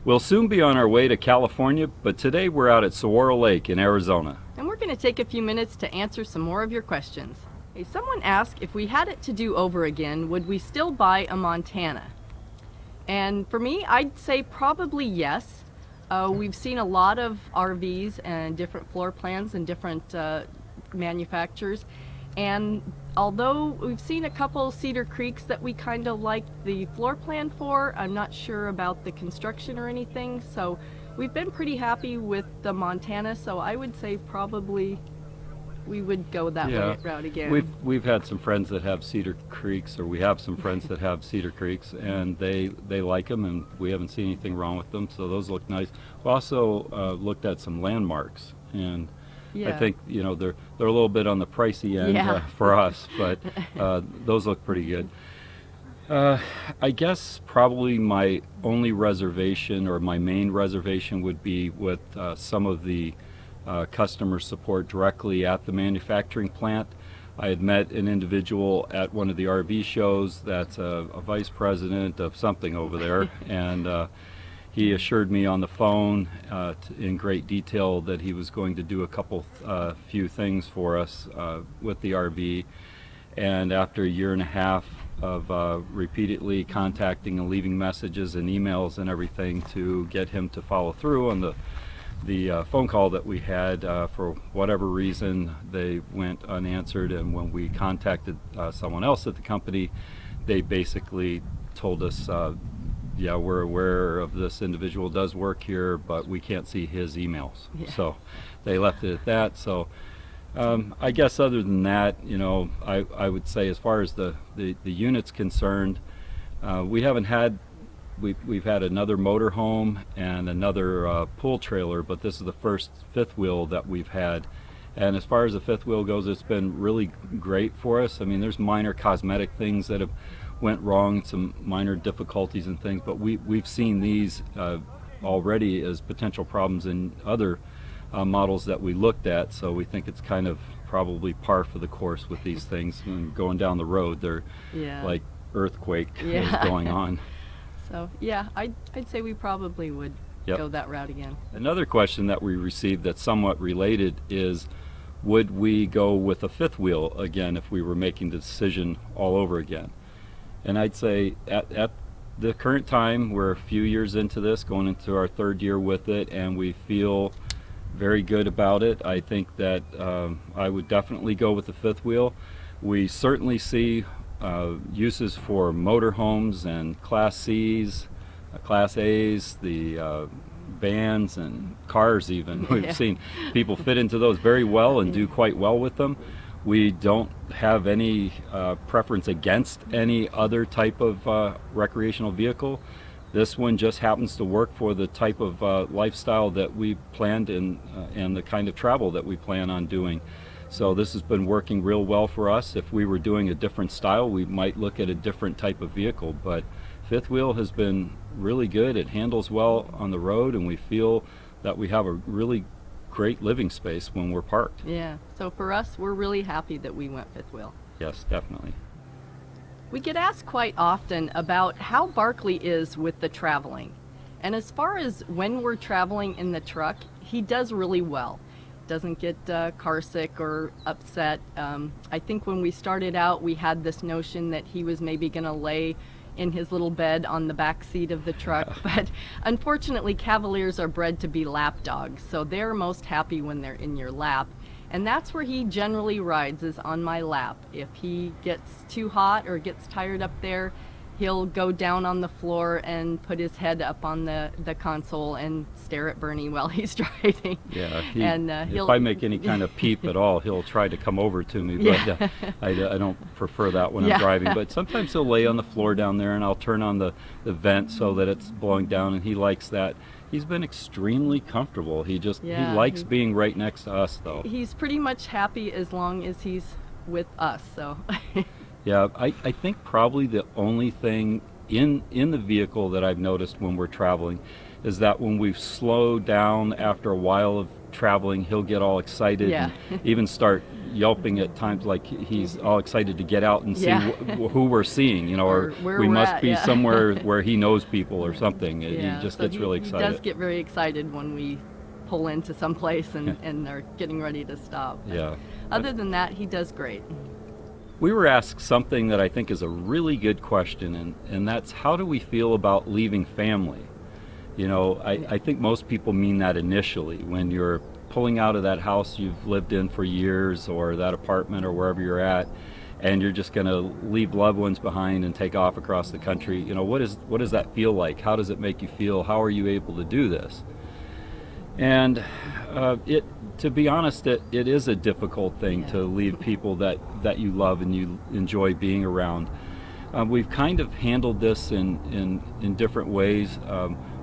We'll soon be on our way to California, but today we're out at Saguaro Lake in Arizona. And we're going to take a few minutes to answer some more of your questions. Hey, someone asked if we had it to do over again, would we still buy a Montana? And for me, I'd say probably yes. We've seen a lot of RVs and different floor plans and different manufacturers. And although we've seen a couple Cedar Creeks that we kind of like the floor plan for, I'm not sure about the construction or anything. So we've been pretty happy with the Montana. So I would say probably we would go that route again. We've had some friends that have Cedar Creeks, or we have some friends that have Cedar Creeks, and they like them, and we haven't seen anything wrong with them. So those look nice. We also looked at some landmarks, and I think they're a little bit on the pricey end for us, but those look pretty good. I guess probably my only reservation, or my main reservation, would be with some of the customer support directly at the manufacturing plant. I had met an individual at one of the RV shows that's a vice president of something over there, and he assured me on the phone in great detail that he was going to do a few things for us with the RV. And after a year and a half of repeatedly contacting and leaving messages and emails and everything to get him to follow through on the phone call that we had, for whatever reason they went unanswered, and when we contacted someone else at the company, they basically told us, yeah, we're aware of this individual does work here, but we can't see his emails. So they left it at that. So I guess other than that, I would say as far as the unit's concerned, we've had another motorhome and another pool trailer, but this is the first fifth wheel that we've had. And as far as the fifth wheel goes, it's been really great for us. I mean, there's minor cosmetic things that have went wrong, some minor difficulties and things, but we've seen these already as potential problems in other models that we looked at, so we think it's kind of probably par for the course with these things. And going down the road, they're like earthquake is going on. So yeah, I'd say we probably would go that route again. Another question that we received that's somewhat related is, would we go with a fifth wheel again if we were making the decision all over again? And I'd say at the current time, we're a few years into this, going into our third year with it, and we feel very good about it. I think that I would definitely go with the fifth wheel. We certainly see uses for motorhomes and Class C's, Class A's, the vans and cars even. We've seen people fit into those very well and do quite well with them. We don't have any preference against any other type of recreational vehicle. This one just happens to work for the type of lifestyle that we planned and the kind of travel that we plan on doing. So this has been working real well for us. If we were doing a different style, we might look at a different type of vehicle, but fifth wheel has been really good. It handles well on the road, and we feel that we have a really great living space when we're parked. Yeah, so for us, we're really happy that we went fifth wheel. Yes, definitely. We get asked quite often about how Berkeley is with the traveling. And as far as when we're traveling in the truck, he does really well. Doesn't get car sick or upset. I think when we started out, we had this notion that he was maybe going to lay in his little bed on the back seat of the truck, but unfortunately Cavaliers are bred to be lap dogs, so they're most happy when they're in your lap, and that's where he generally rides, is on my lap. If he gets too hot or gets tired up there, he'll go down on the floor and put his head up on the console and stare at Bernie while he's driving. Yeah, if I make any kind of peep at all, he'll try to come over to me, but I don't prefer that when I'm driving. But sometimes he'll lay on the floor down there, and I'll turn on the vent so that it's blowing down, and he likes that. He's been extremely comfortable. He likes being right next to us, though. He's pretty much happy as long as he's with us, so. Yeah, I think probably the only thing in the vehicle that I've noticed when we're traveling is that when we've slowed down after a while of traveling, he'll get all excited Yeah. and even start yelping at times, like he's all excited to get out and see Yeah. who we're seeing, you know, or where we we're must at, be yeah. somewhere where he knows people or something. Yeah, He just so gets really He excited. does get very excited when we pull into some place and are getting ready to stop. But Yeah. other than that, he does great. We were asked something that I think is a really good question, and that's, how do we feel about leaving family? You know, I think most people mean that initially, when you're pulling out of that house you've lived in for years, or that apartment, or wherever you're at, and you're just going to leave loved ones behind and take off across the country. You know, what does that feel like? How does it make you feel? How are you able to do this? And to be honest, it is a difficult thing to leave people that you love and you enjoy being around. We've kind of handled this in different ways.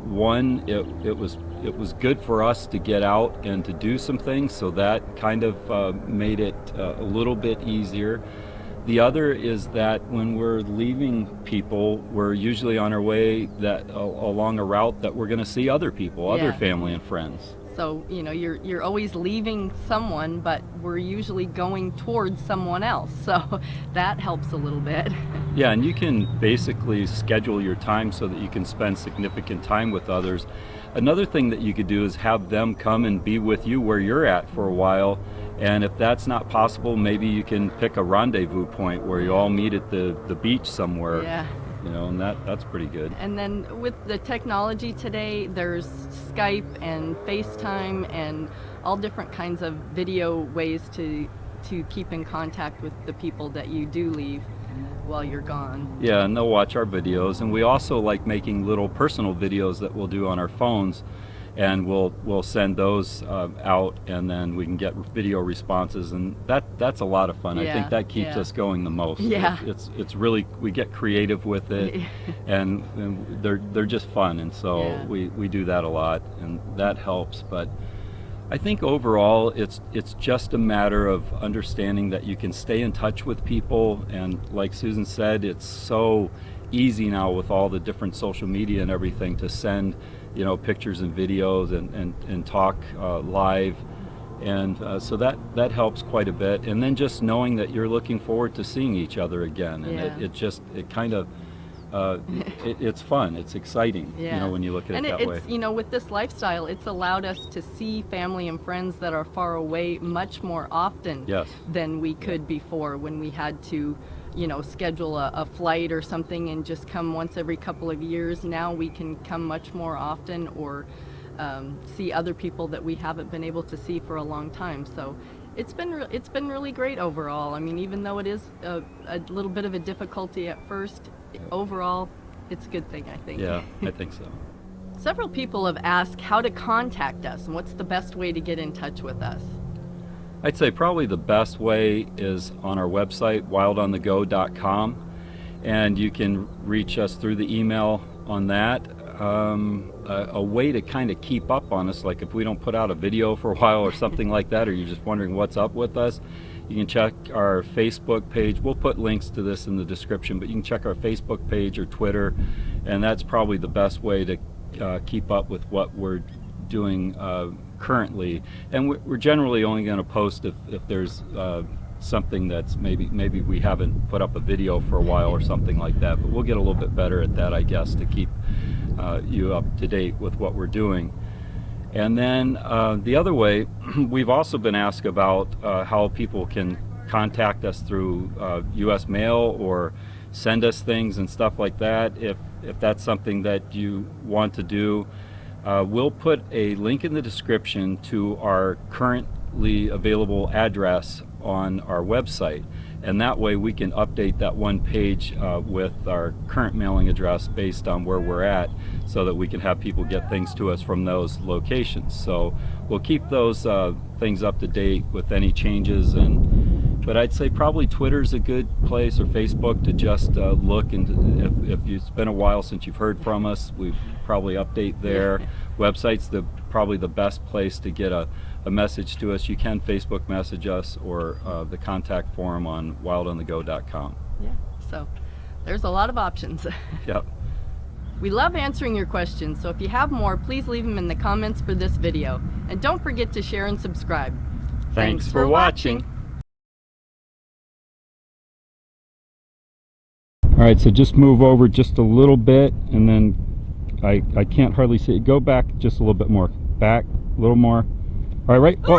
One, it was good for us to get out and to do some things, so that kind of made it a little bit easier. The other is that when we're leaving people, we're usually on our way along a route that we're going to see other people, other family and friends. So, you know, you're always leaving someone, but we're usually going towards someone else. So that helps a little bit. Yeah, and you can basically schedule your time so that you can spend significant time with others. Another thing that you could do is have them come and be with you where you're at for a while. And if that's not possible, maybe you can pick a rendezvous point where you all meet at the beach somewhere. Yeah. You know, and that's pretty good. And then with the technology today, there's Skype and FaceTime and all different kinds of video ways to keep in contact with the people that you do leave while you're gone. Yeah, and they'll watch our videos, and we also like making little personal videos that we'll do on our phones, and we'll send those out, and then we can get video responses, and that's a lot of fun. I think that keeps us going the most. Yeah. It's really, we get creative with it, and they're just fun, and so we do that a lot, and that helps. But I think overall it's just a matter of understanding that you can stay in touch with people, and like Susan said, it's so easy now with all the different social media and everything to send, you know, pictures and videos and talk live, and so that helps quite a bit. And then just knowing that you're looking forward to seeing each other again, and it kind of it's fun, it's exciting, you know, when you look at it that way. You know, with this lifestyle, it's allowed us to see family and friends that are far away much more often than we could before, when we had to, you know, schedule a flight or something and just come once every couple of years. Now we can come much more often, or see other people that we haven't been able to see for a long time. So it's been really great overall. I mean, even though it is a little bit of a difficulty at first, overall it's a good thing, I think. Yeah, I think so. Several people have asked how to contact us and what's the best way to get in touch with us. I'd say probably the best way is on our website, wildonthego.com, and you can reach us through the email on that. A way to kind of keep up on us, like if we don't put out a video for a while or something like that, or you're just wondering what's up with us, you can check our Facebook page. We'll put links to this in the description, but you can check our Facebook page or Twitter, and that's probably the best way to keep up with what we're doing currently. And we're generally only going to post if there's something that's maybe we haven't put up a video for a while or something like that, but we'll get a little bit better at that, I guess, to keep you up to date with what we're doing. And then the other way, we've also been asked about how people can contact us through U.S. mail or send us things and stuff like that. If that's something that you want to do, we'll put a link in the description to our currently available address on our website, and that way we can update that one page with our current mailing address based on where we're at, so that we can have people get things to us from those locations. So we'll keep those things up to date with any changes. But I'd say probably Twitter's a good place, or Facebook, to just look, and if it's been a while since you've heard from us, we probably update there. Website's probably the best place to get a message to us. You can Facebook message us, or the contact form on wildonthego.com. Yeah, so there's a lot of options. Yep. We love answering your questions, so if you have more, please leave them in the comments for this video. And don't forget to share and subscribe. Thanks for watching. All right, so just move over just a little bit, and then I can't hardly see it. Go back just a little bit more. Back, a little more. All right, right. Oh.